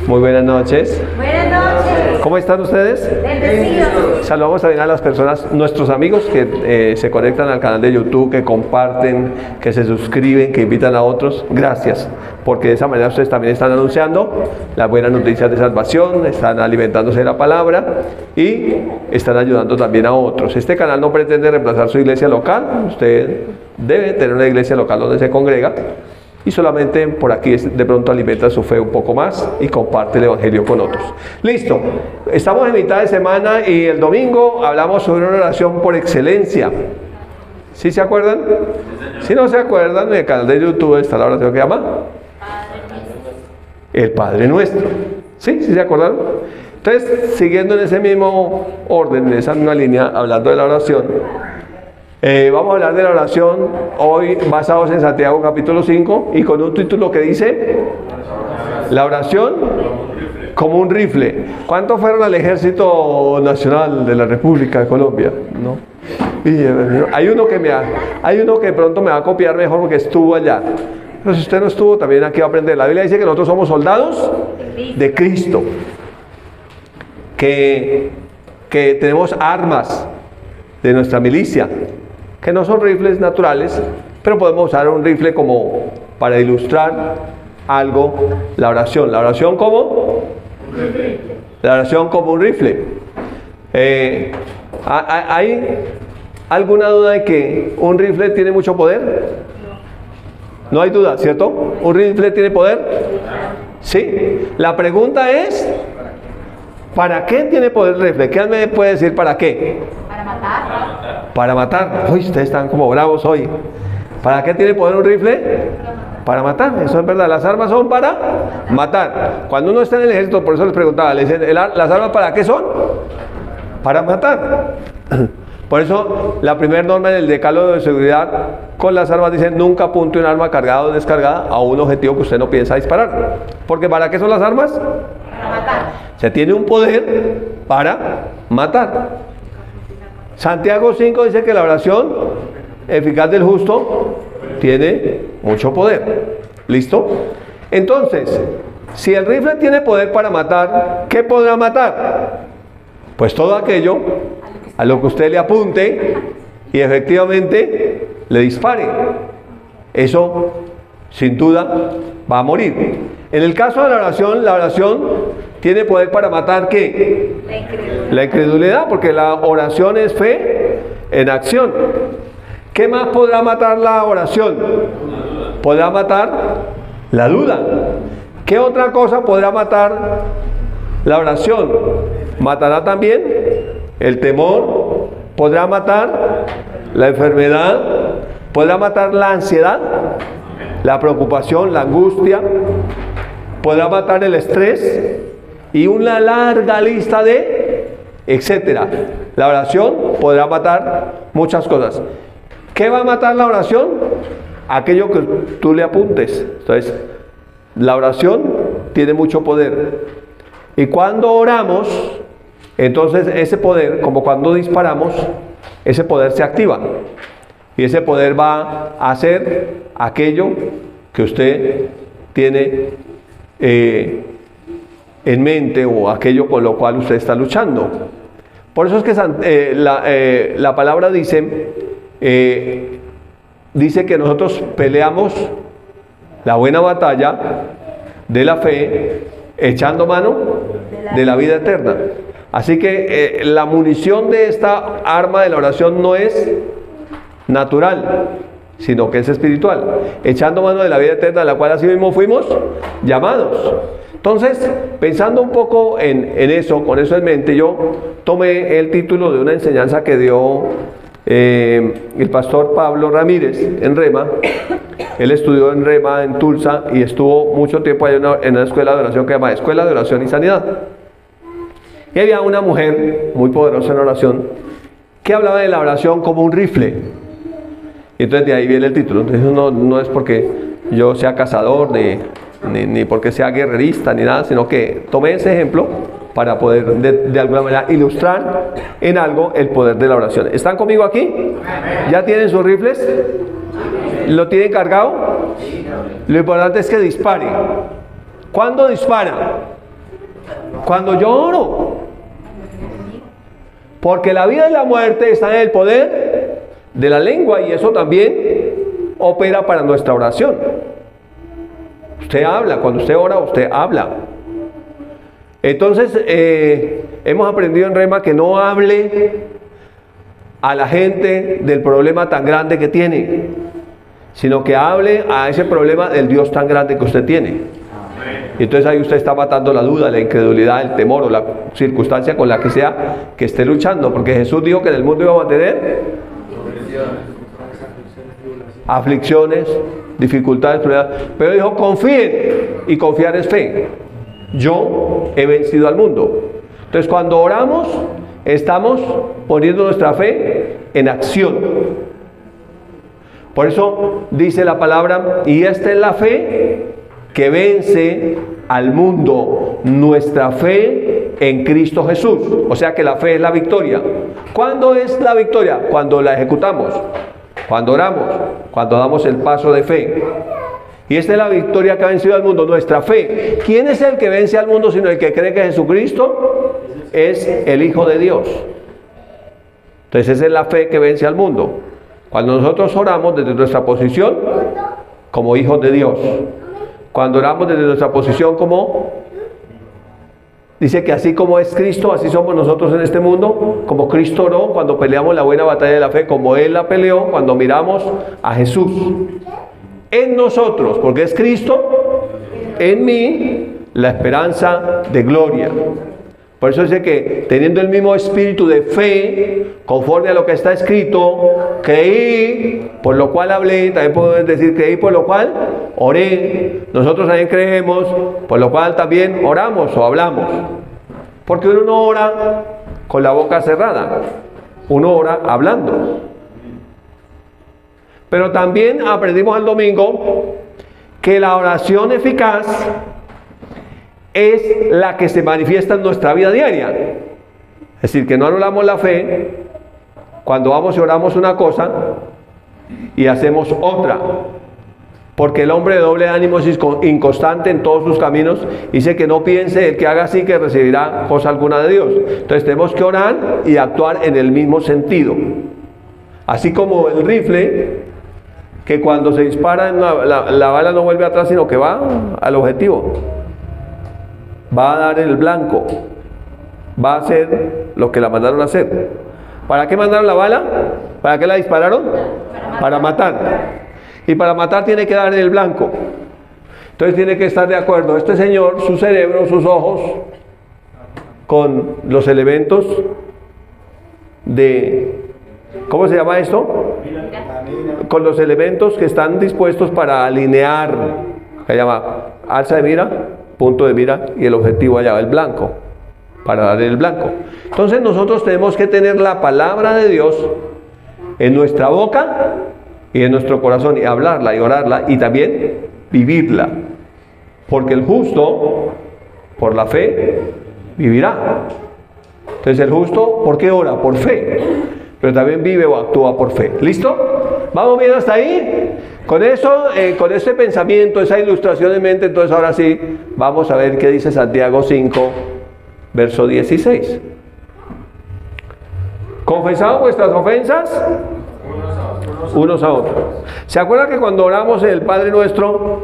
Muy buenas noches. Buenas noches. ¿Cómo están ustedes? Bendecidos. Saludamos también a las personas, nuestros amigos que se conectan al canal de YouTube, que comparten, que se suscriben, que invitan a otros. Gracias, porque de esa manera ustedes también están anunciando las buenas noticias de salvación, están alimentándose de la palabra y están ayudando también a otros. Este canal no pretende reemplazar su iglesia local. Usted debe tener una iglesia local donde se congrega. Y solamente por aquí de pronto alimenta su fe un poco más y comparte el evangelio con otros. Listo, estamos en mitad de semana y el domingo hablamos sobre una oración por excelencia. ¿Sí se acuerdan? Si no se acuerdan, en el canal de YouTube está la oración que llama el Padre Nuestro. ¿Sí? ¿Sí se acuerdan? Entonces, siguiendo en ese mismo orden, en esa misma línea, hablando de la oración, vamos a hablar de la oración hoy basados en Santiago capítulo 5 y con un título que dice la oración como un rifle. ¿Cuántos fueron al Ejército Nacional de la República de Colombia? ¿No? Y hay uno que pronto me va a copiar mejor porque estuvo allá. Pero si usted no estuvo, también aquí va a aprender. La Biblia dice que nosotros somos soldados de Cristo, que tenemos armas de nuestra milicia, que no son rifles naturales, pero podemos usar un rifle como para ilustrar algo, la oración. ¿La oración como? La oración como un rifle. ¿Hay alguna duda de que un rifle tiene mucho poder? No hay duda, ¿cierto? ¿Un rifle tiene poder? Sí. La pregunta es, ¿para qué tiene poder el rifle? ¿Qué me puede decir para qué? Para matar. Para matar. Uy, ustedes están como bravos hoy. ¿Para qué tiene poder un rifle? Para matar. Eso es verdad. Las armas son para matar. Cuando uno está en el ejército, por eso les preguntaba, les dicen, ¿las armas para qué son? Para matar. Por eso la primera norma en el decálogo de seguridad con las armas dice: nunca apunte un arma cargada o descargada a un objetivo que usted no piensa disparar. Porque ¿para qué son las armas? Para matar. Se tiene un poder para matar. Santiago 5 dice que la oración eficaz del justo tiene mucho poder. ¿Listo? Entonces, si el rifle tiene poder para matar, ¿qué podrá matar? Pues todo aquello a lo que usted le apunte y efectivamente le dispare. Eso, sin duda, va a morir. En el caso de la oración tiene poder para matar ¿qué? La incredulidad, porque la oración es fe en acción. ¿Qué más podrá matar la oración? Podrá matar la duda. ¿Qué otra cosa podrá matar la oración? Matará también el temor, podrá matar la enfermedad, podrá matar la ansiedad, la preocupación, la angustia, podrá matar el estrés y una larga lista de etcétera. La oración podrá matar muchas cosas. ¿Qué va a matar la oración? Aquello que tú le apuntes. Entonces, la oración tiene mucho poder. Y cuando oramos, entonces ese poder, como cuando disparamos, ese poder se activa. Y ese poder va a hacer aquello que usted tiene en mente o aquello con lo cual usted está luchando. Por eso es que la palabra dice que nosotros peleamos la buena batalla de la fe echando mano de la vida eterna. Así que la munición de esta arma de la oración no es natural, sino que es espiritual, echando mano de la vida eterna, a la cual así mismo fuimos llamados. Entonces, pensando un poco en eso, con eso en mente, yo tomé el título de una enseñanza que dio el pastor Pablo Ramírez en Rema. Él estudió en Rema, en Tulsa, y estuvo mucho tiempo ahí en una escuela de oración que se llama Escuela de Oración y Sanidad. Y había una mujer muy poderosa en oración que hablaba de la oración como un rifle. Y entonces de ahí viene el título. Entonces no es porque yo sea cazador, ni porque sea guerrerista, ni nada, sino que tomé ese ejemplo para poder de alguna manera ilustrar en algo el poder de la oración. ¿Están conmigo aquí? ¿Ya tienen sus rifles? ¿Lo tienen cargado? Lo importante es que dispare. ¿Cuándo dispara? Cuando yo oro. Porque la vida y la muerte están en el poder de la lengua y eso también opera para nuestra oración. Usted habla, cuando usted ora, usted habla. Entonces, hemos aprendido en Rema que no hable a la gente del problema tan grande que tiene, sino que hable a ese problema del Dios tan grande que usted tiene. Y entonces ahí usted está matando la duda, la incredulidad, el temor o la circunstancia con la que sea que esté luchando, porque Jesús dijo que en el mundo íbamos a tener aflicciones, dificultades, pero dijo confíen, y confiar es fe. Yo he vencido al mundo. Entonces cuando oramos estamos poniendo nuestra fe en acción. Por eso dice la palabra, y esta es la fe que vence al mundo, nuestra fe en Cristo Jesús. O sea que la fe es la victoria. ¿Cuándo es la victoria? Cuando la ejecutamos, cuando oramos, cuando damos el paso de fe. Y esta es la victoria que ha vencido al mundo, nuestra fe. ¿Quién es el que vence al mundo sino el que cree que Jesucristo es el Hijo de Dios? Entonces esa es la fe que vence al mundo. Cuando nosotros oramos desde nuestra posición como hijos de Dios. Cuando oramos desde nuestra posición como, dice que así como es Cristo, así somos nosotros en este mundo. Como Cristo oró cuando peleamos la buena batalla de la fe, como Él la peleó cuando miramos a Jesús en nosotros, porque es Cristo en mí, la esperanza de gloria. Por eso dice que teniendo el mismo espíritu de fe, conforme a lo que está escrito, creí, por lo cual hablé. También podemos decir creí, por lo cual oré. Nosotros también creemos, por lo cual también oramos o hablamos. Porque uno no ora con la boca cerrada, uno ora hablando. Pero también aprendimos el domingo que la oración eficaz es la que se manifiesta en nuestra vida diaria. Es decir, que no anulamos la fe cuando vamos y oramos una cosa y hacemos otra. Porque el hombre de doble ánimo es inconstante en todos sus caminos. Dice que no piense el que haga así que recibirá cosa alguna de Dios. Entonces tenemos que orar y actuar en el mismo sentido. Así como el rifle, que cuando se dispara la bala no vuelve atrás, sino que va al objetivo. Va a dar el blanco, va a hacer lo que la mandaron a hacer. ¿Para qué mandaron la bala? ¿Para qué la dispararon? Para matar. Y para matar tiene que dar el blanco. Entonces tiene que estar de acuerdo este señor, su cerebro, sus ojos, con los elementos de, ¿cómo se llama esto? Con los elementos que están dispuestos para alinear, se llama alza de mira, punto de mira y el objetivo allá, el blanco, para dar el blanco. Entonces nosotros tenemos que tener la palabra de Dios en nuestra boca y en nuestro corazón, y hablarla y orarla y también vivirla, porque el justo por la fe vivirá. Entonces el justo, ¿por qué ora? Por fe, pero también vive o actúa por fe. ¿Listo? ¿Vamos bien hasta ahí? Con eso, con ese pensamiento, esa ilustración en mente, entonces ahora sí, vamos a ver qué dice Santiago 5, verso 16. Confesad vuestras ofensas unos a otros. ¿Se acuerdan que cuando oramos el Padre Nuestro,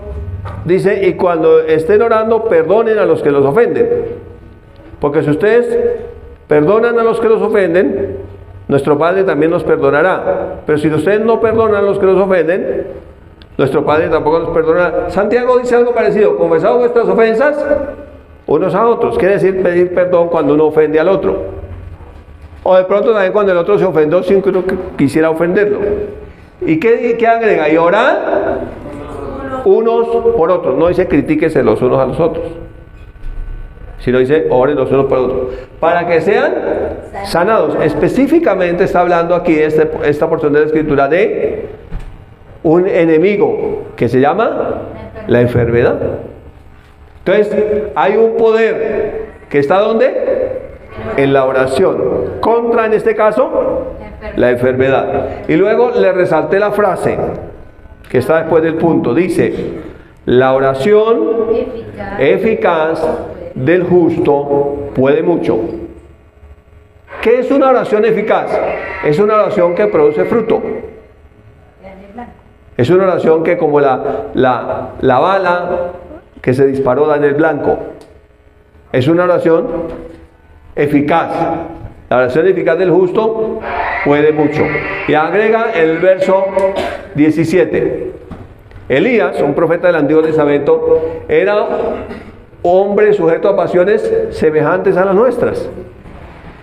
dice, y cuando estén orando, perdonen a los que los ofenden? Porque si ustedes perdonan a los que los ofenden, nuestro Padre también nos perdonará. Pero si ustedes no perdonan a los que los ofenden, nuestro Padre tampoco nos perdonará. Santiago dice algo parecido: confesad vuestras ofensas unos a otros. Quiere decir pedir perdón cuando uno ofende al otro. O de pronto también cuando el otro se ofendió sin que uno quisiera ofenderlo. ¿Y qué agrega? Y orar unos por otros. No dice critíquese los unos a los otros, sino dice oren los unos por otros, para que sean sanados. Específicamente está hablando aquí esta porción de la Escritura de un enemigo que se llama la enfermedad. Entonces hay un poder que está ¿dónde? En la oración, contra, en este caso, la enfermedad. Y luego le resalté la frase que está después del punto. Dice, La oración eficaz del justo puede mucho. ¿Qué es una oración eficaz? Es una oración que produce fruto. Es una oración que, como la bala que se disparó da en el blanco, es una oración eficaz. La oración eficaz del justo puede mucho. Y agrega el verso 17. Elías, un profeta del Antiguo Testamento, era hombre sujeto a pasiones semejantes a las nuestras.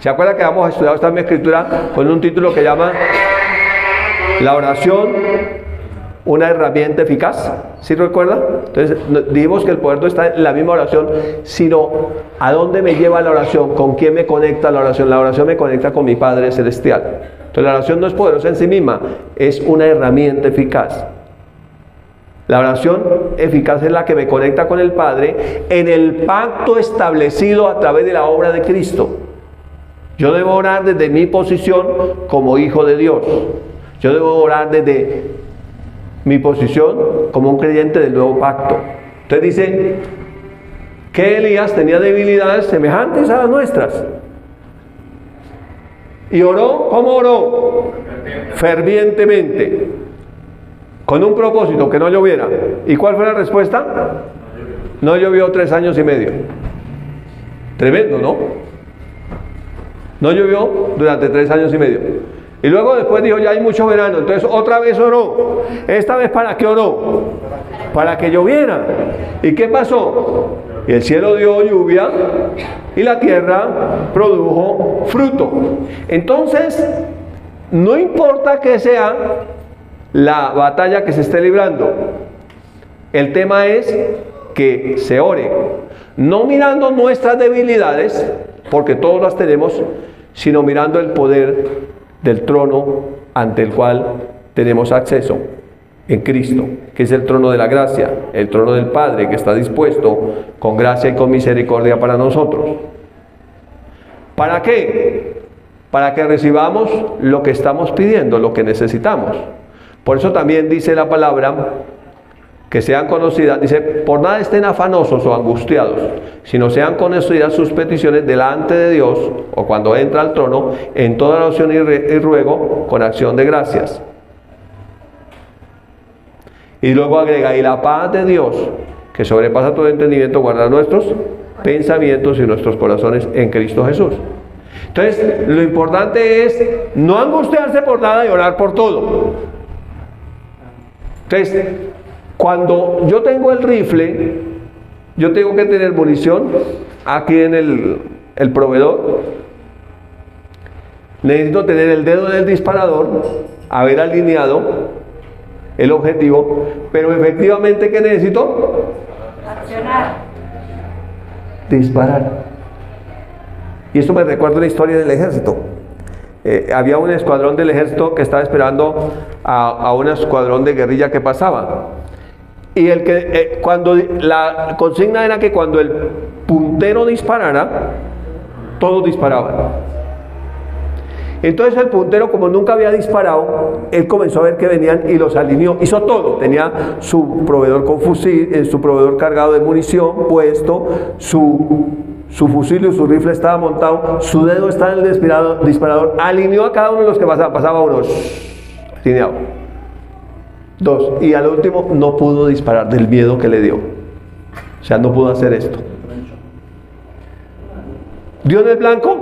¿Se acuerda que hemos estudiado esta misma escritura con un título que llama La oración, una herramienta eficaz? ¿Sí recuerda? Entonces dijimos que el poder no está en la misma oración, sino a dónde me lleva la oración, con quién me conecta la oración. La oración me conecta con mi Padre Celestial. Entonces la oración no es poderosa en sí misma, es una herramienta eficaz. La oración eficaz es la que me conecta con el Padre en el pacto establecido a través de la obra de Cristo. Yo debo orar desde mi posición como hijo de Dios. Yo debo orar desde mi posición como un creyente del nuevo pacto. Entonces dice que Elías tenía debilidades semejantes a las nuestras. Y oró, ¿cómo oró? Fervientemente. Con un propósito, que no lloviera. ¿Y cuál fue la respuesta? No llovió 3 años y medio. Tremendo, ¿no? No llovió durante 3 años y medio. Y luego después dijo, ya hay mucho verano. Entonces otra vez oró. ¿Esta vez para qué oró? Para que lloviera. ¿Y qué pasó? Y el cielo dio lluvia y la tierra produjo fruto. Entonces, no importa que sea la batalla que se esté librando, el tema es que se ore, no mirando nuestras debilidades, porque todos las tenemos, sino mirando el poder del trono ante el cual tenemos acceso en Cristo, que es el trono de la gracia, el trono del Padre, que está dispuesto con gracia y con misericordia para nosotros. ¿Para qué? Para que recibamos lo que estamos pidiendo, lo que necesitamos. Por eso también dice la palabra, que sean conocidas, dice, por nada estén afanosos o angustiados, sino sean conocidas sus peticiones delante de Dios, o cuando entra al trono, en toda oración y ruego, con acción de gracias. Y luego agrega, y la paz de Dios, que sobrepasa todo entendimiento, guarda nuestros pensamientos y nuestros corazones en Cristo Jesús. Entonces, lo importante es no angustiarse por nada y orar por todo. Entonces, cuando yo tengo el rifle, yo tengo que tener munición aquí en el proveedor. Necesito tener el dedo del disparador, haber alineado el objetivo, pero efectivamente, ¿qué necesito? Accionar. Disparar. Y esto me recuerda una historia del ejército. Había un escuadrón del ejército que estaba esperando a un escuadrón de guerrilla que pasaba. Y cuando la consigna era que cuando el puntero disparara, todos disparaban. Entonces el puntero, como nunca había disparado, él comenzó a ver que venían y los alineó. Hizo todo. Tenía su proveedor con fusil, su proveedor cargado de munición puesto, su fusil y su rifle estaba montado, su dedo estaba en el disparador, alineó a cada uno de los que pasaba uno, alineado. 2, y al último no pudo disparar del miedo que le dio. O sea, no pudo hacer esto. ¿Dio en el blanco?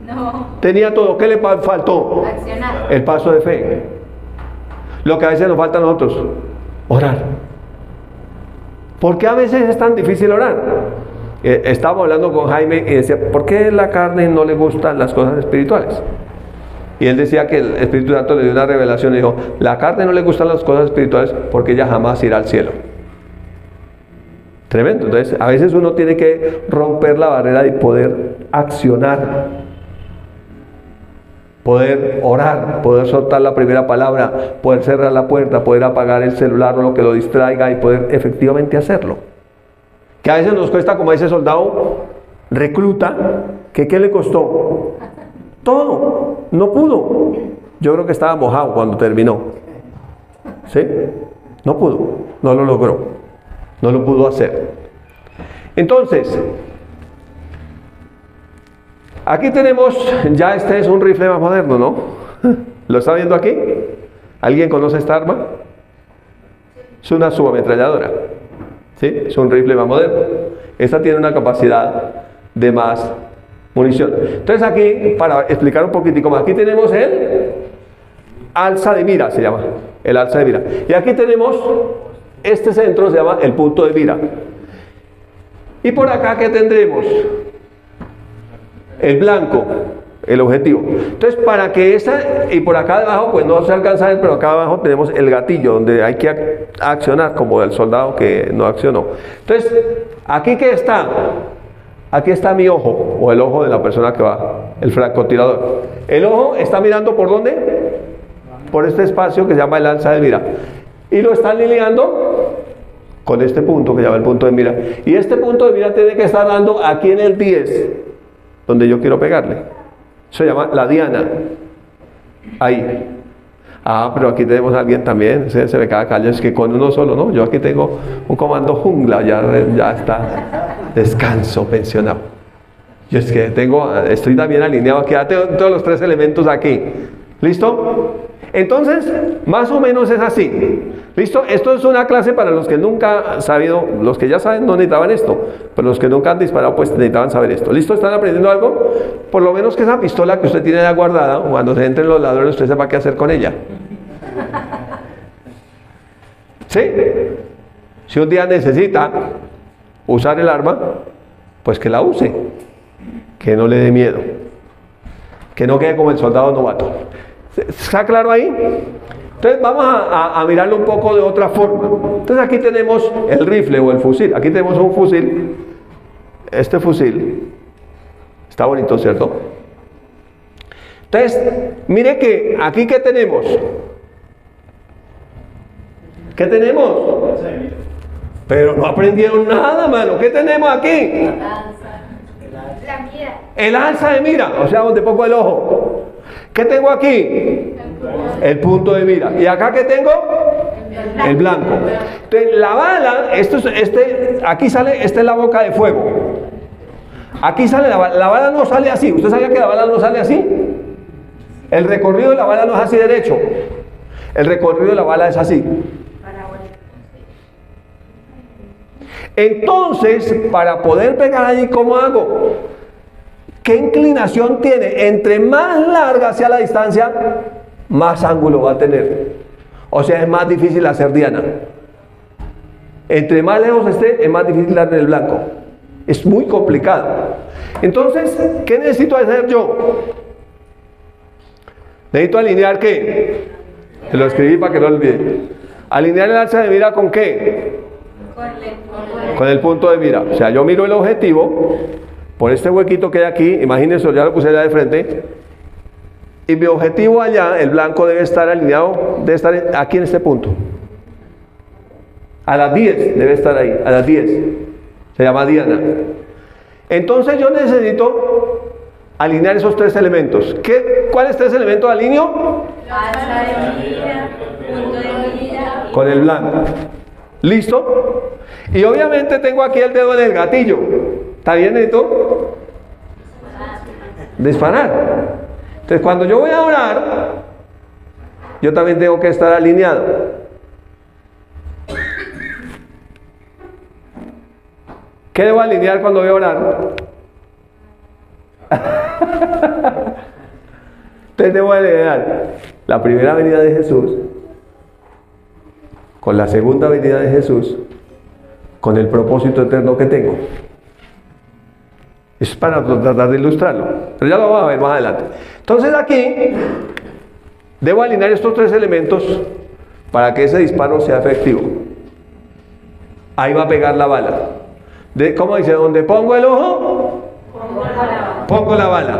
No. Tenía todo. ¿Qué le faltó? Accionar. El paso de fe. Lo que a veces nos falta a nosotros, orar. ¿Por qué a veces es tan difícil orar? Estábamos hablando con Jaime y decía, ¿por qué la carne no le gustan las cosas espirituales? Y él decía que el Espíritu Santo le dio una revelación y dijo, la carne no le gustan las cosas espirituales porque ella jamás irá al cielo. Tremendo. Entonces, a veces uno tiene que romper la barrera y poder accionar, poder orar, poder soltar la primera palabra, poder cerrar la puerta, poder apagar el celular o lo que lo distraiga y poder efectivamente hacerlo. Que a veces nos cuesta, como ese soldado recluta, que ¿qué le costó? Todo, no pudo. Yo creo que estaba mojado cuando terminó. ¿Sí? No pudo, no lo logró. No lo pudo hacer. Entonces, aquí tenemos, ya este es un rifle más moderno, ¿no? ¿Lo está viendo aquí? ¿Alguien conoce esta arma? Es una subametralladora. ¿Sí? Es un rifle más moderno. Esta tiene una capacidad de más munición. Entonces aquí, para explicar un poquitico más, aquí tenemos el alza de mira, se llama. El alza de mira. Y aquí tenemos, este centro se llama el punto de mira. Y por acá, ¿qué tendremos? El blanco, el objetivo. Entonces, para que esa, y por acá debajo, pues no se alcanza a ver, pero acá abajo tenemos el gatillo, donde hay que accionar, como el soldado que no accionó. Entonces, ¿aquí qué está? Aquí está mi ojo, o el ojo de la persona que va, el francotirador. El ojo está mirando ¿por dónde? Por este espacio que se llama el alza de mira. Y lo está alineando con este punto que se llama el punto de mira. Y este punto de mira tiene que estar dando aquí en el 10, donde yo quiero pegarle. Se llama la diana. Ahí. Ah, pero aquí tenemos a alguien también, se ve cada calle, es que con uno solo, ¿no? Yo aquí tengo un comando jungla, ya está descanso, pensionado. Yo es que estoy también alineado aquí, ya tengo todos los 3 elementos aquí. ¿Listo? Entonces, más o menos es así. ¿Listo? Esto es una clase para los que nunca han sabido, los que ya saben no necesitaban esto, pero los que nunca han disparado pues necesitaban saber esto. ¿Listo? ¿Están aprendiendo algo? Por lo menos que esa pistola que usted tiene ya guardada, cuando se entren los ladrones usted sepa qué hacer con ella. ¿Sí? Si un día necesita usar el arma, pues que la use, que no le dé miedo, que no quede como el soldado novato. ¿Está claro ahí? Entonces vamos a mirarlo un poco de otra forma. Entonces aquí tenemos el rifle o el fusil. Aquí tenemos un fusil. Este fusil está bonito, ¿cierto? Entonces, mire que aquí ¿qué tenemos? ¿Qué tenemos? Pero no aprendieron nada, mano. ¿Qué tenemos aquí? La mira. El alza de mira, o sea, donde pongo el ojo. ¿Qué tengo aquí? El punto de mira. ¿Y acá qué tengo? El blanco. Entonces, la bala, aquí sale, esta es la boca de fuego. Aquí sale la bala no sale así. ¿Usted sabía que la bala no sale así? El recorrido de la bala no es así derecho. El recorrido de la bala es así. Entonces, para poder pegar allí, ¿cómo hago? ¿Qué inclinación tiene? Entre más larga sea la distancia, más ángulo va a tener. O sea, es más difícil hacer diana. Entre más lejos esté, es más difícil darle el blanco. Es muy complicado. Entonces, ¿qué necesito hacer yo? Necesito alinear ¿qué? Se lo escribí para que no lo olvide. Alinear el alza de mira ¿con qué? Con el punto de mira. O sea, yo miro el objetivo por este huequito que hay aquí, imagínense, ya lo puse allá de frente, y mi objetivo allá, el blanco, debe estar alineado, debe estar aquí en este punto. A las 10 debe estar ahí, a las 10. Se llama diana. Entonces yo necesito alinear esos 3 elementos. ¿Cuáles 3 elementos alineo? Alza de mira, punto de mira. Con el blanco. ¿Listo? Y obviamente tengo aquí el dedo en el gatillo. ¿Está bien esto? Disparar. Entonces cuando yo voy a orar, yo también tengo que estar alineado. ¿Qué debo alinear cuando voy a orar? Entonces debo alinear la primera venida de Jesús con la segunda venida de Jesús, con el propósito eterno que tengo. Es para tratar de ilustrarlo, pero ya lo vamos a ver más adelante. Entonces aquí debo alinear estos 3 elementos para que ese disparo sea efectivo. Ahí va a pegar la bala. ¿Cómo dice? Donde pongo el ojo, pongo la bala.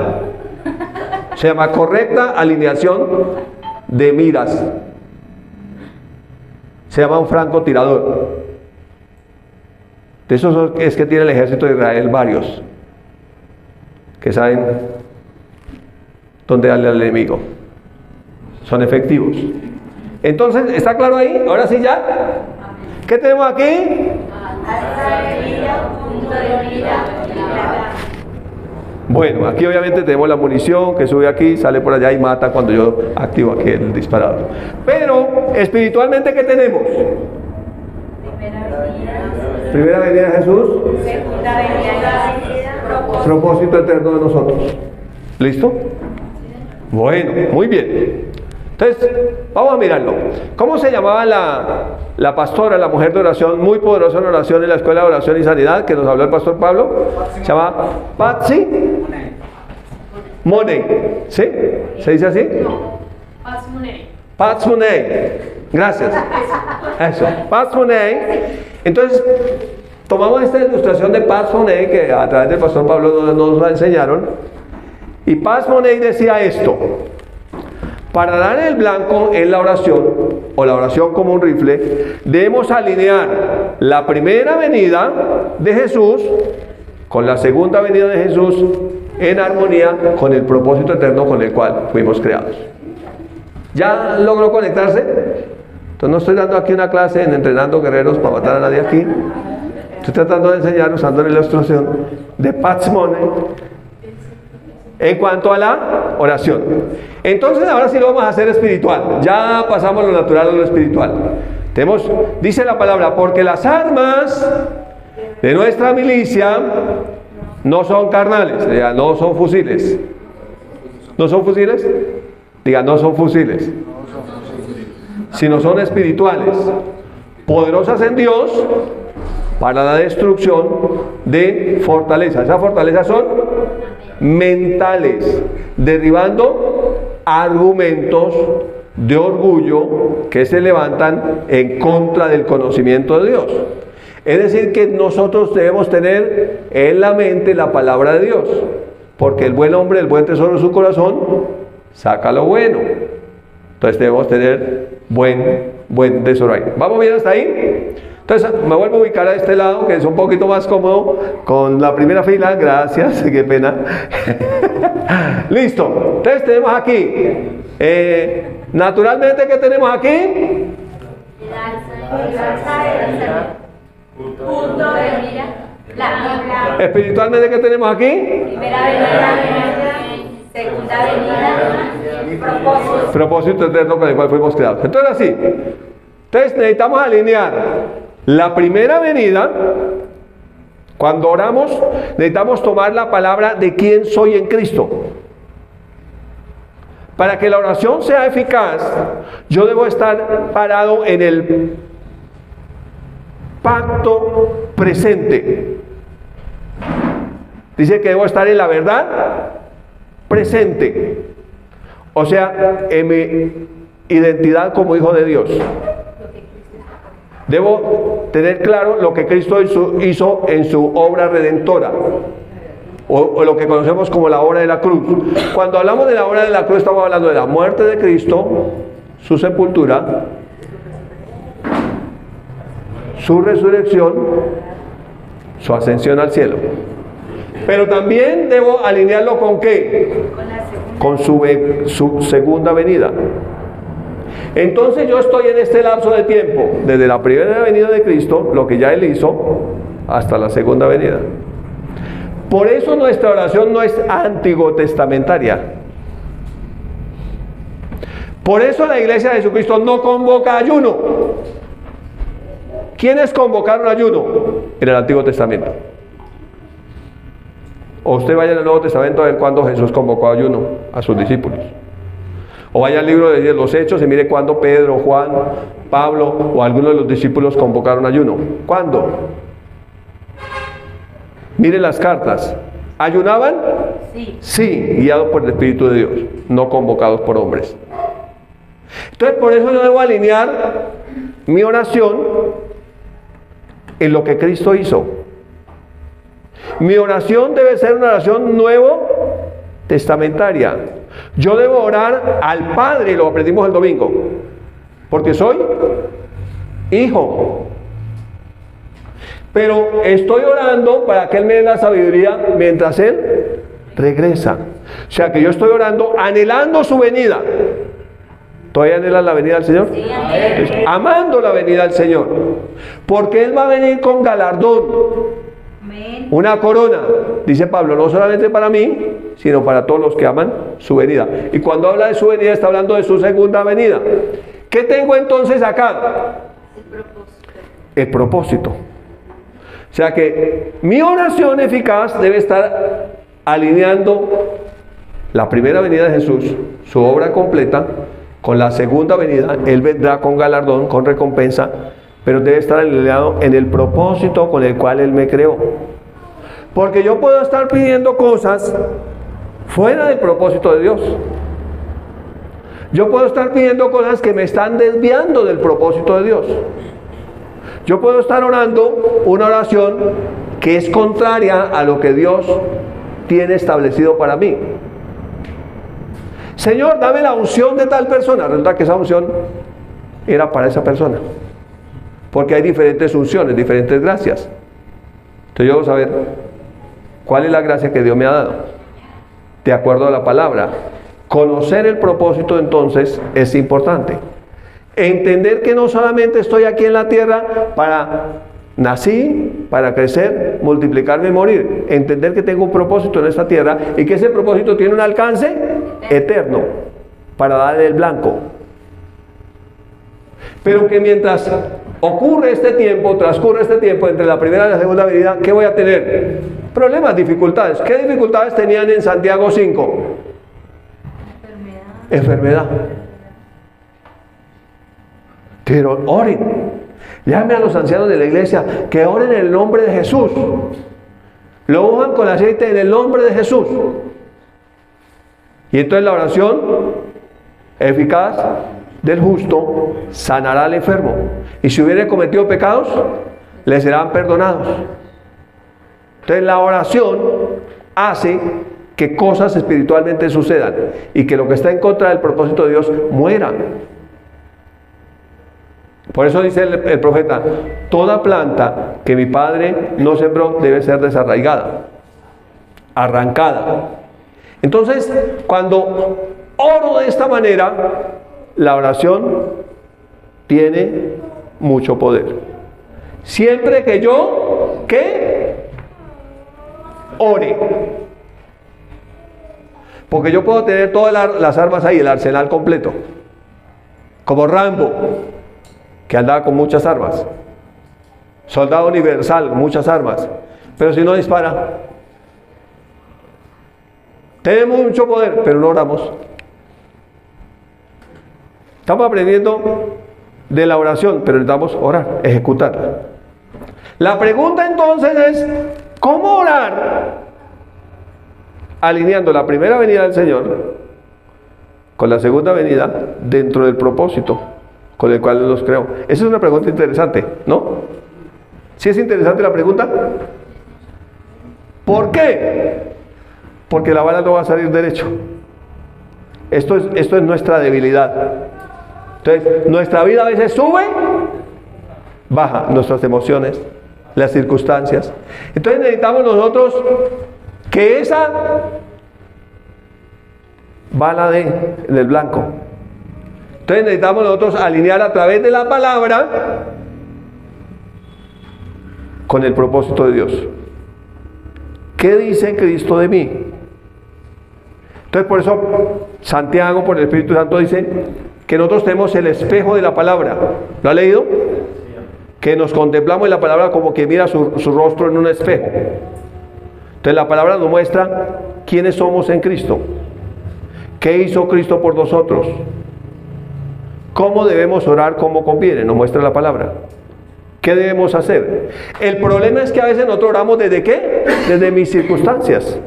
Se llama correcta alineación de miras. Se llama un francotirador. De esos es que tiene el ejército de Israel varios, que saben dónde darle al enemigo. Son efectivos. Entonces, ¿está claro ahí? Ahora sí ya. ¿Qué tenemos aquí? alza de mira, punto de mira y plata. Bueno, aquí obviamente tenemos la munición que sube aquí, sale por allá y mata cuando yo activo aquí el disparador. Pero espiritualmente, ¿qué tenemos? Primera venida de Jesús, Segunda venida de vida, propósito eterno de nosotros. ¿Listo? Bueno, muy bien. Entonces, vamos a mirarlo. ¿Cómo se llamaba la pastora, la mujer de oración, muy poderosa en oración en la Escuela de Oración y Sanidad, que nos habló el pastor Pablo? Se llama Patsy Money. ¿Sí? ¿Se dice así? Patsy Money. Gracias. Eso, Patsy Money. Entonces, tomamos esta ilustración de Patsy Money que a través del pastor Pablo nos la enseñaron. Y Patsy Money decía esto: para dar el blanco en la oración, o la oración como un rifle, debemos alinear la primera venida de Jesús con la segunda venida de Jesús en armonía con el propósito eterno con el cual fuimos creados. ¿Ya logró conectarse? Entonces no estoy dando aquí una clase en entrenando guerreros para matar a nadie aquí. Estoy tratando de enseñar usando la ilustración de Patsy Money en cuanto a la oración. Entonces ahora sí lo vamos a hacer espiritual. Ya pasamos lo natural a lo espiritual. Tenemos, dice la palabra, porque las armas de nuestra milicia no son carnales, diga, no son fusiles. ¿No son fusiles? Diga, no son fusiles. Sino son espirituales, poderosas en Dios para la destrucción de fortalezas. Esas fortalezas son mentales, derribando argumentos de orgullo que se levantan en contra del conocimiento de Dios. Es decir, que nosotros debemos tener en la mente la palabra de Dios, porque el buen hombre, el buen tesoro de su corazón, saca lo bueno. Entonces debemos tener buen tesoro ahí. ¿Vamos bien hasta ahí? Entonces me vuelvo a ubicar a este lado, que es un poquito más cómodo, con la primera fila. Gracias, qué pena. Listo. Entonces tenemos aquí, naturalmente, ¿qué tenemos aquí? punto de mira, plata. Espiritualmente, ¿qué tenemos aquí? Primera venida, segunda venida, Propósito eterno con el cual fuimos creados. Entonces así, entonces necesitamos alinear la primera venida. Cuando oramos, necesitamos tomar la palabra de quién soy en Cristo. Para que la oración sea eficaz, yo debo estar parado en el pacto presente. Dice que debo estar en la verdad presente. O sea, en mi identidad como hijo de Dios. Debo tener claro lo que Cristo hizo en su obra redentora, o lo que conocemos como la obra de la cruz. Cuando hablamos de la obra de la cruz, estamos hablando de la muerte de Cristo, su sepultura, su resurrección, su ascensión al cielo. Pero también debo alinearlo ¿con qué? Con su segunda venida. Entonces yo estoy en este lapso de tiempo, desde la primera venida de Cristo, lo que ya Él hizo, hasta la segunda venida. Por eso nuestra oración no es antiguo testamentaria. Por eso la Iglesia de Jesucristo no convoca ayuno. ¿Quiénes convocaron ayuno en el Antiguo Testamento? O usted vaya en el Nuevo Testamento a ver cuándo Jesús convocó ayuno a sus discípulos. O vaya al libro de los Hechos y mire cuándo Pedro, Juan, Pablo o algunos de los discípulos convocaron ayuno. ¿Cuándo? Mire las cartas. ¿Ayunaban? Sí. Sí, guiados por el Espíritu de Dios, no convocados por hombres. Entonces, por eso yo debo alinear mi oración en lo que Cristo hizo. Mi oración debe ser una oración nuevo testamentaria. Yo debo orar al Padre, lo aprendimos el domingo, porque soy hijo. Pero estoy orando para que Él me dé la sabiduría mientras Él regresa. O sea que yo estoy orando anhelando su venida. ¿Todavía anhelas la venida del Señor? Sí, Entonces, amando la venida del Señor. Porque Él va a venir con galardón. Amén. Una corona, dice Pablo, no solamente para mí, sino para todos los que aman su venida. Y cuando habla de su venida, está hablando de su segunda venida. ¿Qué tengo entonces acá? El propósito. El propósito. O sea que mi oración eficaz debe estar alineando la primera venida de Jesús, su obra completa, con la segunda venida. Él vendrá con galardón, con recompensa, pero debe estar alineado en el propósito con el cual Él me creó. Porque yo puedo estar pidiendo cosas fuera del propósito de Dios. Yo puedo estar pidiendo cosas que me están desviando del propósito de Dios. Yo puedo estar orando una oración que es contraria a lo que Dios tiene establecido para mí. Señor, dame la unción de tal persona. Resulta que esa unción era para esa persona. Porque hay diferentes unciones, diferentes gracias. Entonces yo debo saber cuál es la gracia que Dios me ha dado, de acuerdo a la palabra. Conocer el propósito entonces es importante. Entender que no solamente estoy aquí en la tierra nací para crecer, multiplicarme y morir. Entender que tengo un propósito en esta tierra y que ese propósito tiene un alcance eterno para darle el blanco. Pero que mientras transcurre este tiempo entre la primera y la segunda venida, ¿qué voy a tener? Problemas, dificultades. ¿Qué dificultades tenían en Santiago 5? Enfermedad. Pero oren. Llame a los ancianos de la iglesia que oren en el nombre de Jesús. Lo unjan con aceite en el nombre de Jesús. Y entonces la oración eficaz del justo sanará al enfermo. Y si hubiere cometido pecados, le serán perdonados. Entonces la oración hace que cosas espiritualmente sucedan y que lo que está en contra del propósito de Dios muera. Por eso dice el profeta, toda planta que mi Padre no sembró debe ser desarraigada, arrancada. Entonces, cuando oro de esta manera, la oración tiene mucho poder. Siempre que yo, ¿qué? Ore. Porque yo puedo tener todas las armas ahí, el arsenal completo. Como Rambo, que andaba con muchas armas. Soldado universal, muchas armas. Pero si no dispara. Tenemos mucho poder, pero no oramos. Estamos aprendiendo de la oración, pero necesitamos orar, ejecutarla. La pregunta entonces es, ¿cómo orar? Alineando la primera venida del Señor con la segunda venida dentro del propósito con el cual Él nos creó. Esa es una pregunta interesante, ¿no? ¿Sí es interesante la pregunta? ¿Por qué? Porque la bala no va a salir derecho. Esto es nuestra debilidad. Entonces, nuestra vida a veces sube, baja, nuestras emociones, las circunstancias. Entonces necesitamos nosotros que esa bala del blanco. Entonces necesitamos nosotros alinear a través de la palabra con el propósito de Dios. ¿Qué dice Cristo de mí? Entonces por eso Santiago, por el Espíritu Santo, dice que nosotros tenemos el espejo de la palabra. ¿Lo ha leído? Que nos contemplamos en la palabra como que mira su rostro en un espejo. Entonces la palabra nos muestra quiénes somos en Cristo. ¿Qué hizo Cristo por nosotros? ¿Cómo debemos orar como conviene? Nos muestra la palabra. ¿Qué debemos hacer? El problema es que a veces nosotros oramos ¿desde qué? Desde mis circunstancias.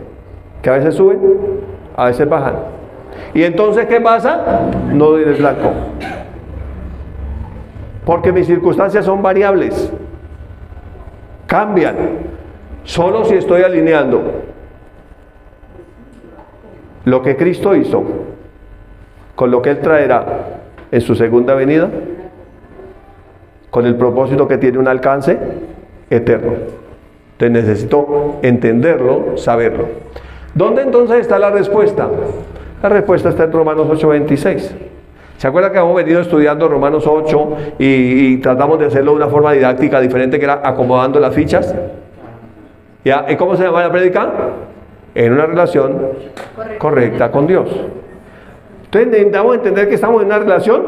Que a veces suben, a veces bajan. ¿Y entonces qué pasa? No doy el blanco. Porque mis circunstancias son variables. Cambian. Solo si estoy alineando lo que Cristo hizo con lo que Él traerá en su segunda venida, con el propósito que tiene un alcance eterno. Entonces necesito entenderlo, saberlo. ¿Dónde entonces está la respuesta? La respuesta está en Romanos 8:26. ¿Se acuerda que hemos venido estudiando Romanos 8 y tratamos de hacerlo de una forma didáctica diferente, que era acomodando las fichas? ¿Ya? ¿Y cómo se llama la prédica? En una relación correcta con Dios. Entonces necesitamos entender que estamos en una relación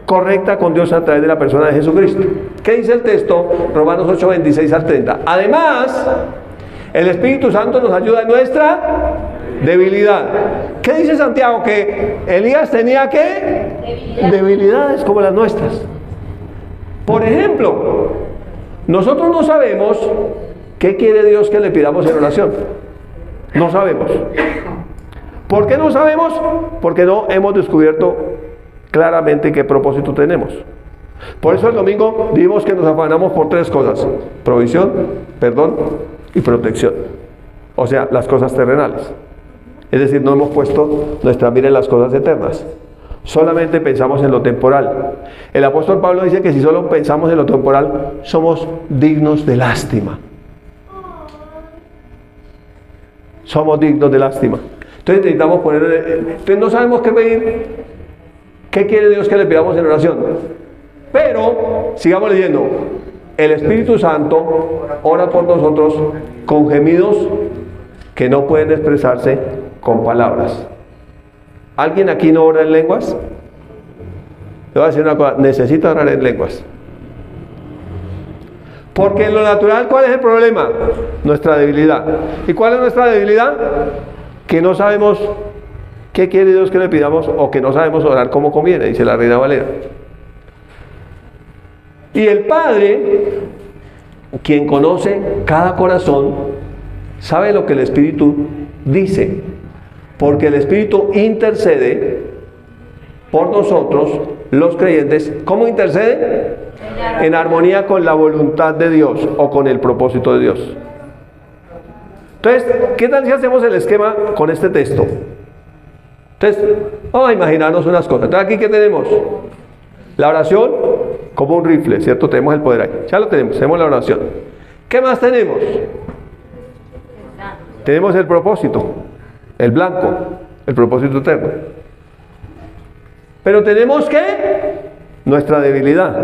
correcta con Dios a través de la persona de Jesucristo. ¿Qué dice el texto? Romanos 8, 26 al 30. Además, el Espíritu Santo nos ayuda en nuestra debilidad. ¿Qué dice Santiago? Que Elías tenía ¿qué? Debilidades como las nuestras. Por ejemplo, nosotros no sabemos qué quiere Dios que le pidamos en oración. No sabemos. ¿Por qué no sabemos? Porque no hemos descubierto claramente qué propósito tenemos. Por eso el domingo dijimos que nos afanamos por 3 cosas: provisión, perdón y protección. O sea, las cosas terrenales. Es decir, no hemos puesto nuestra mira en las cosas eternas. Solamente pensamos en lo temporal. El apóstol Pablo dice que si solo pensamos en lo temporal, somos dignos de lástima. Somos dignos de lástima. Entonces necesitamos entonces no sabemos qué pedir. ¿Qué quiere Dios que le pidamos en oración? Pero, sigamos leyendo. El Espíritu Santo ora por nosotros con gemidos que no pueden expresarse con palabras. ¿Alguien aquí no ora en lenguas? Le voy a decir una cosa: necesita orar en lenguas. Porque en lo natural, ¿cuál es el problema? Nuestra debilidad. ¿Y cuál es nuestra debilidad? Que no sabemos qué quiere Dios que le pidamos, o que no sabemos orar como conviene, dice la Reina Valera. Y el Padre, quien conoce cada corazón, sabe lo que el Espíritu dice, porque el Espíritu intercede por nosotros, los creyentes. ¿Cómo intercede? En armonía con la voluntad de Dios o con el propósito de Dios. Entonces, ¿qué tal si hacemos el esquema con este texto? Entonces, vamos a imaginarnos unas cosas. Entonces, aquí, ¿qué tenemos? La oración como un rifle, ¿cierto? Tenemos el poder ahí. Ya lo tenemos la oración. ¿Qué más tenemos? Tenemos el propósito, el blanco, el propósito eterno. Pero tenemos ¿qué? Nuestra debilidad.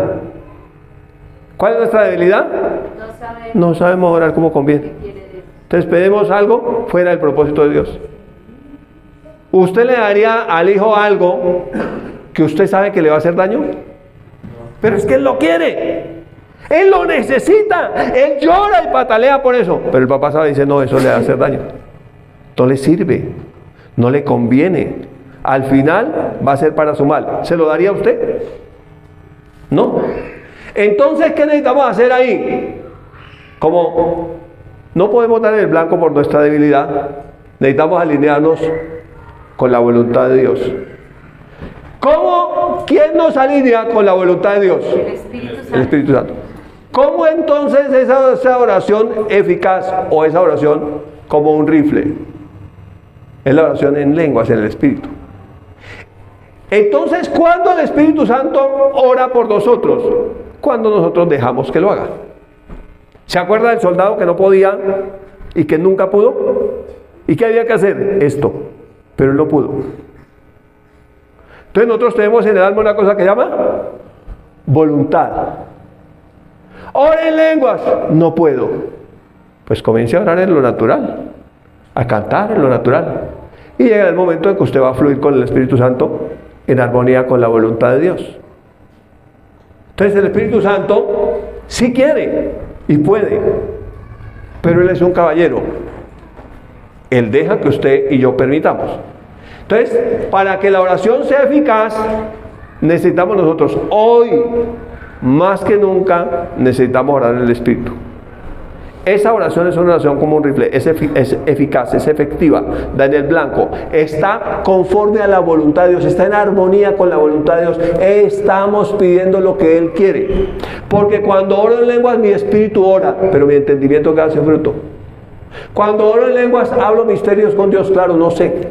¿Cuál es nuestra debilidad? No sabemos orar como conviene. Entonces pedimos algo fuera del propósito de Dios. ¿Usted le daría al hijo algo que usted sabe que le va a hacer daño? Pero es que él lo quiere. Él lo necesita. Él llora y patalea por eso. Pero el papá sabe y dice: no, eso le va a hacer daño. No le sirve. No le conviene. Al final va a ser para su mal. ¿Se lo daría a usted? No. Entonces, ¿qué necesitamos hacer ahí? Como no podemos dar el blanco por nuestra debilidad, necesitamos alinearnos con la voluntad de Dios. ¿Cómo? ¿Quién nos alinea con la voluntad de Dios? El Espíritu Santo. ¿Cómo entonces esa oración eficaz, o esa oración como un rifle? Es la oración en lenguas, en el Espíritu. Entonces, ¿cuándo el Espíritu Santo ora por nosotros? Cuando nosotros dejamos que lo haga. ¿Se acuerda del soldado que no podía y que nunca pudo? ¿Y qué había que hacer? Esto. Pero él no pudo. Entonces nosotros tenemos en el alma una cosa que se llama voluntad. Ora en lenguas. No puedo. Pues comience a orar en lo natural, a cantar en lo natural. Y llega el momento en que usted va a fluir con el Espíritu Santo en armonía con la voluntad de Dios. Entonces el Espíritu Santo sí quiere y puede, pero Él es un caballero. Él deja que usted y yo permitamos. Entonces, para que la oración sea eficaz, necesitamos nosotros, hoy más que nunca, necesitamos orar en el Espíritu. Esa oración es una oración como un rifle, es eficaz, es efectiva, da en el blanco, está conforme a la voluntad de Dios, está en armonía con la voluntad de Dios. Estamos pidiendo lo que Él quiere, porque cuando oro en lenguas mi espíritu ora, pero mi entendimiento queda sin fruto. Cuando oro en lenguas hablo misterios con Dios, claro, no sé,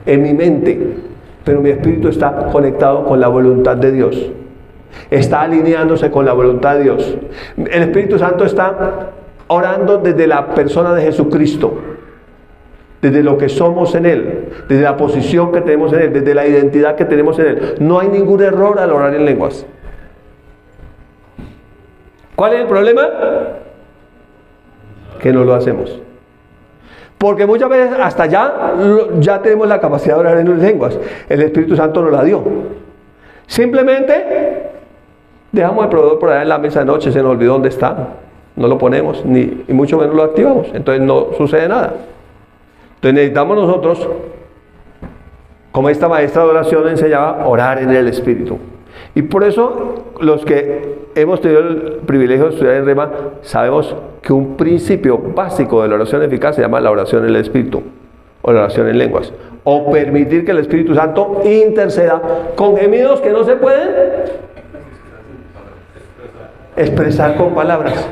en mi mente, pero mi espíritu está conectado con la voluntad de Dios, está alineándose con la voluntad de Dios. El Espíritu Santo está orando desde la persona de Jesucristo. desde lo que somos en Él, desde la posición que tenemos en Él, desde la identidad que tenemos en Él. No hay ningún error al orar en lenguas. ¿Cuál es el problema? Que no lo hacemos. Porque muchas veces hasta ya tenemos la capacidad de orar en lenguas. El Espíritu Santo nos la dio. Simplemente dejamos el proveedor por allá en la mesa de noche, se nos olvidó dónde está. No lo ponemos, y mucho menos lo activamos. Entonces no sucede nada. Entonces necesitamos nosotros, como esta maestra de oración enseñaba, orar en el Espíritu. Y por eso los que hemos tenido el privilegio de estudiar en Rema, sabemos que un principio básico de la oración eficaz se llama la oración en el Espíritu, o la oración en lenguas, o permitir que el Espíritu Santo interceda con gemidos que no se pueden expresar con palabras.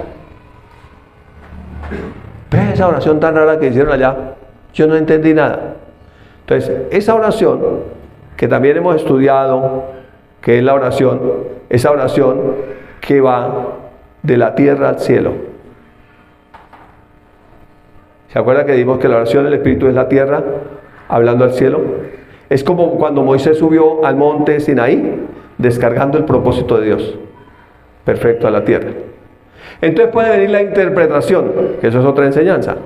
¿Ves esa oración tan rara que hicieron allá? Yo no entendí nada. Entonces, esa oración que también hemos estudiado, que es la oración, esa oración que va de la tierra al cielo. ¿Se acuerda que dijimos que la oración del Espíritu es la tierra hablando al cielo? Es como cuando Moisés subió al monte Sinaí, descargando el propósito de Dios. Perfecto, a la tierra. Entonces puede venir la interpretación, que eso es otra enseñanza.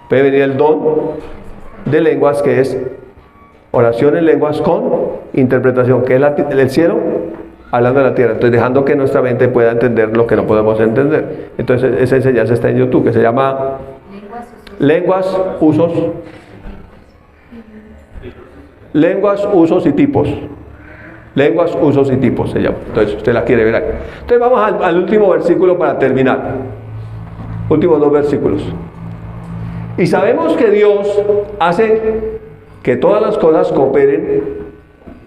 Puede venir el don de lenguas, que es oración en lenguas con interpretación, que es el cielo hablando de la tierra. Entonces dejando que nuestra mente pueda entender lo que no podemos entender. Entonces esa enseñanza está en YouTube, que se llama Lenguas, Usos y Tipos. Lenguas, usos y tipos se llama. Entonces usted la quiere ver aquí. Entonces vamos al último versículo para terminar. Últimos 2 versículos. Y sabemos que Dios hace que todas las cosas cooperen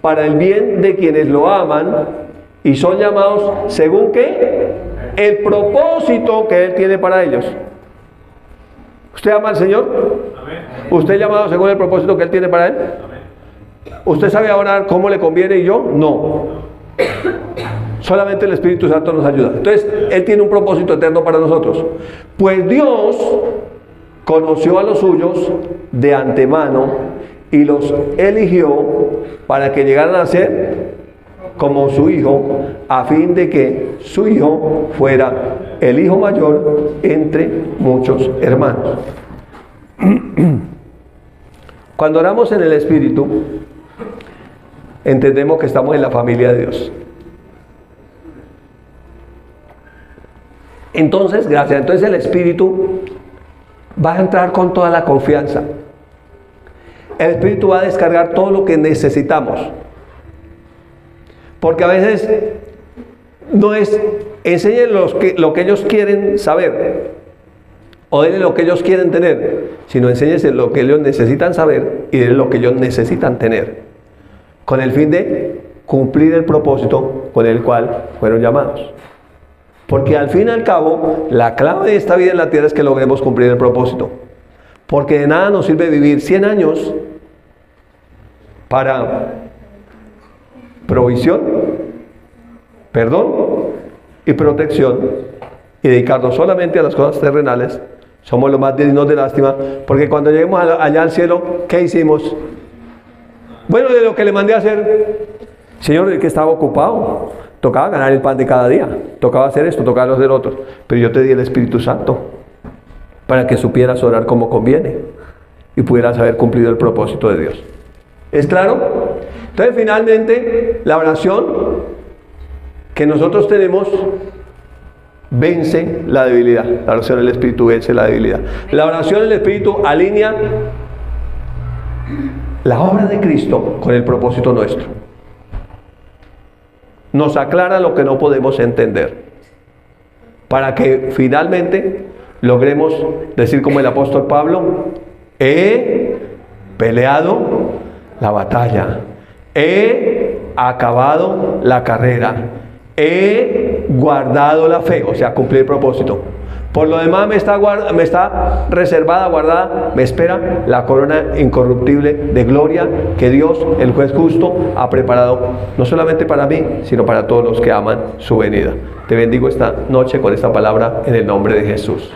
para el bien de quienes lo aman y son llamados según ¿qué? El propósito que Él tiene para ellos. ¿Usted ama al Señor? Amén. ¿Usted es llamado según el propósito que Él tiene para Él? Amén. ¿Usted sabe orar cómo le conviene y yo? No. Solamente el Espíritu Santo nos ayuda. Entonces, Él tiene un propósito eterno para nosotros. Pues Dios conoció a los suyos de antemano y los eligió para que llegaran a ser como su Hijo, a fin de que su Hijo fuera el Hijo mayor entre muchos hermanos. Cuando oramos en el Espíritu, entendemos que estamos en la familia de Dios. Entonces, gracias. Entonces el Espíritu va a entrar con toda la confianza. El Espíritu va a descargar todo lo que necesitamos. Porque a veces no es enseñen lo que ellos quieren saber o denle lo que ellos quieren tener, sino enséñense lo que ellos necesitan saber y denle lo que ellos necesitan tener, con el fin de cumplir el propósito con el cual fueron llamados. Porque al fin y al cabo, la clave de esta vida en la tierra es que logremos cumplir el propósito. Porque de nada nos sirve vivir 100 años para provisión, perdón y protección, y dedicarnos solamente a las cosas terrenales. Somos los más dignos de lástima, porque cuando lleguemos allá al cielo, ¿qué hicimos? Bueno, de lo que le mandé a hacer, Señor, el que estaba ocupado, tocaba ganar el pan de cada día, tocaba hacer esto, tocaba hacer otro, pero yo te di el Espíritu Santo para que supieras orar como conviene y pudieras haber cumplido el propósito de Dios. ¿Es claro? Entonces, finalmente, la oración que nosotros tenemos vence la debilidad. La oración del Espíritu vence la debilidad. La oración del Espíritu alinea la obra de Cristo con el propósito nuestro. Nos aclara lo que no podemos entender, para que finalmente logremos decir como el apóstol Pablo: he peleado la batalla, he acabado la carrera, he guardado la fe, o sea, cumplir el propósito. Por lo demás me está reservada, guardada, me espera la corona incorruptible de gloria que Dios, el juez justo, ha preparado no solamente para mí, sino para todos los que aman su venida. Te bendigo esta noche con esta palabra en el nombre de Jesús.